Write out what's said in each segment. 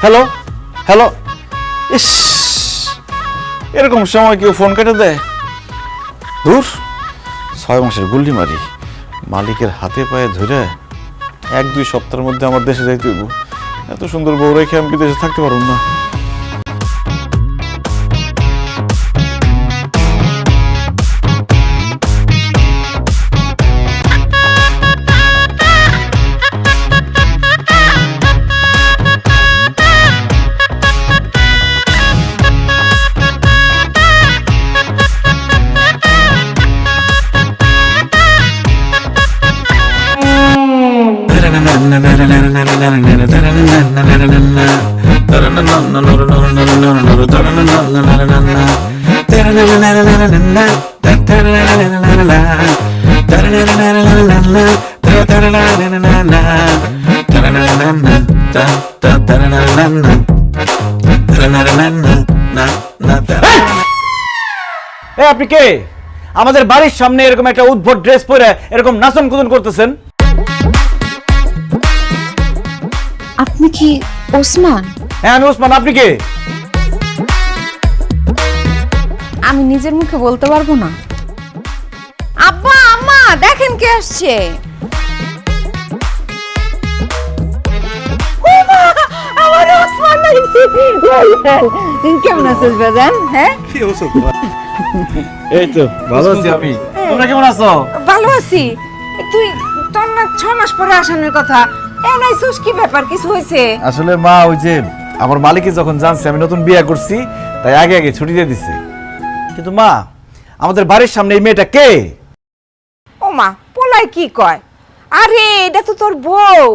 Hello hello, ইস, এরকম সময় কেউ ফোন কেটে দেয়? দূর, 6 মাসের গুল্লি মারি, মালিকের হাতে পায়ে ধরে 1-2 সপ্তাহের মধ্যে আমার দেশে যাইতে হইব। এত সুন্দর বউ রেখে আমি বিদেশে থাকতে পারব না। আপনি কে? আমাদের বাড়ির সামনে এরকম একটা উদ্ভট ড্রেস পরে এরকম নাচন কুদন করতেছেন? আপনি কি ওসমান? হ্যাঁ আমি ওসমান। আপনি কে? আমি নিজের মুখে বলতে পারবো না। আব্বা আম্মা দেখেন কে আসছে। আমার ওসমান কেমন আছিস বাজান? হ্যাঁ কি অবস্থা তোমার? এই তো ভালো আছি আমি। তোমরা কেমন আছো? ভালো আছি। তুই তোর না 6 মাস পরে আসানোর কথা, এনাইছস কি ব্যাপার? কিছু হয়েছে? আসলে মা, ওই যে আমার মালিকে যখন জানছে আমি নতুন বিয়ে করছি, তাই আগে আগে ছুটি দিয়ে দিছে। কিন্তু মা, আমাদের বাড়ির সামনে এই মেয়েটা কে? ও মা, পোলাই কি কয়? আরে এটা তো তোর বউ,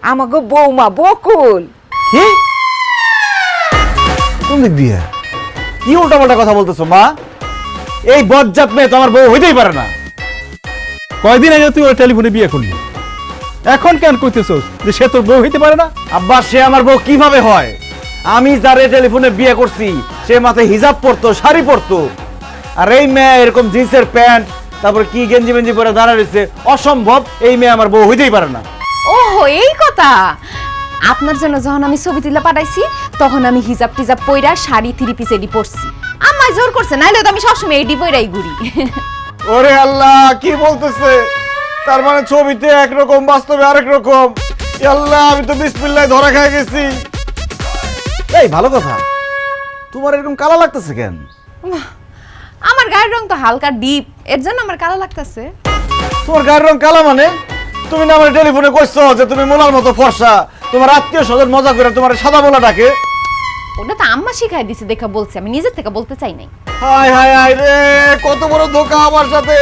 আমাগো বৌমা বকুল। কি? কোন দিক দিয়ে? কি উল্টাপাল্টা কথা বলতেছো মা? এই বজ্জাত মেয়ে তো আমার বউ হইতেই পারে না। কয়দিন আগে তুই ওর টেলিফোনে বিয়ে করলি, এখন কেন কইতেছস যে সে তোর বউ হইতে পারে না? আব্বা, সে আমার বউ কিভাবে হয়? আমি যারে টেলিফোনে বিয়ে করছি সে মাথায় হিজাব পরতো, শাড়ি পরতো, আর এই মেয়ে এরকম জিন্সের প্যান্ট, তারপর কি গেঞ্জি মেঞ্জি পরে দাঁড়া রয়েছে। অসম্ভব, এই মেয়ে আমার বউ হইতেই পারে না। ওহো, এই কথা। আপনার জন্য যখন আমি ছবি তুলে পাঠাইছি তখন আমি হিজাব টিজাব পইরা শাড়ি 3 পিস এডি পরছি। আম্মা জোর করছে, নাইলে তো আমি সবসময় এডি পইরাই ঘুরি। ওরে আল্লাহ, কি বলতেছে? তার মানে ছবিতে একরকম, বাস্তবে আরেক রকম। আল্লাহ, আমি তো বিসমিল্লাহ ধরা খেয়ে গেছি। এই ভালো কথা, তোমার এরকম কালা লাগতেছে কেন? আমার গায়ের রং তো হালকা ডিপ, এর জন্য আমার কালো লাগতেছে। তোমার গায়ের রং কালা মানে? তুমি না আমার টেলিফোনে কইছো যে তুমি মোলার মতো ফর্সা, তোমার আত্মীয় স্বজন মজা করে তোমার সাদা মোলা ডাকে। ওটা তো আম্মা শিখাই দিছে দেখা বলছি, আমি নিজের থেকে বলতে চাই নাই। হায় হায় হায় রে, কত বড় ধোঁকা আমার সাথে।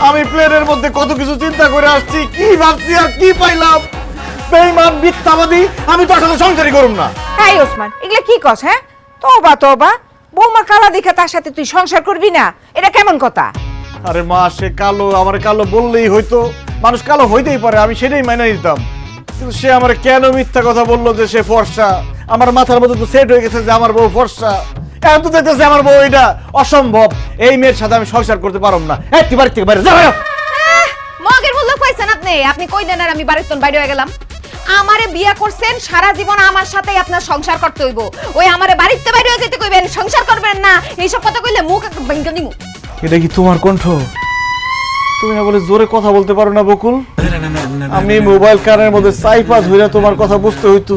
আমি প্লেনের মধ্যে কত কিছু চিন্তা করে আসছি, কি ভাবছি আর কি পাইলাম। বেঈমান, মিথ্যাবাদী, আমি তোর সাথে সংসারই করুম না। হাই ওসমান, এগুলা কি কস? হ্যাঁ, তোবা তোবা, বৌমা কালা দেখে তার সাথে তুই সংসার করবি না? এটা কেমন কথা? আরে মা, সে কালো, আমার কালো বললেই হয়তো, মানুষ কালো হইতেই পারে, আমি সেটাই মেনে নিতাম। কিন্তু সে আমার কেন মিথ্যা কথা বললো যে সে ফর্সা? আমার মাথার মধ্যে তো সেট হয়ে গেছে যে আমার বউ ফর্সা। এখন তো দেখতেছে আমার বউ এটা অসম্ভব। এই মেয়ের সাথে আমি সংসার করতে পারব না। এই তুই বাড়ি থেকে বাইরে যা। মগের বললো পাইছেন আপনি? আপনি কই দেন আর আমি বাড়ির তোন বাইরে হয়ে গেলাম? আমারে বিয়া করছেন, সারা জীবন আমার সাথেই আপনার সংসার করতে হইব। ওই আমারে বাড়িতে বাইরে হয়ে যেতে কইবেন, সংসার করবেন না, এইসব কথা কইলে মুখ একদম ভেঙে দিমু। এটা কি তোমার কণ্ঠ? তুমি না বলে জোরে কথা বলতে পারো না বকুল? আমি মোবাইল কানের মধ্যে সাইপা ধরে তোমার কথা বুঝতে হইতো,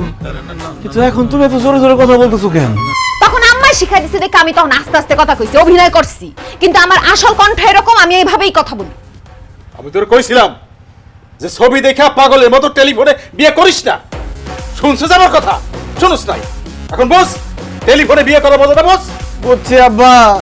কিন্তু এখন তুমি এত জোরে জোরে কথা বলতেছো কেন? তখন আম্মা শিখাই দিছে দেখে আমি তখন আস্তে আস্তে কথা কইছি, অভিনয় করছি। কিন্তু আমার আসল কণ্ঠ এরকম, আমি এইভাবেই কথা বলি। আমি তোর কইছিলাম যে ছবি দেখা পাগলের মতো টেলিফোনে বিয়ে করিস না। শুনছিস আমার কথা? শুনুস নাই? এখন বস, টেলিফোনে বিয়ে করা মজাটা বস। বুঝছি আব্বা।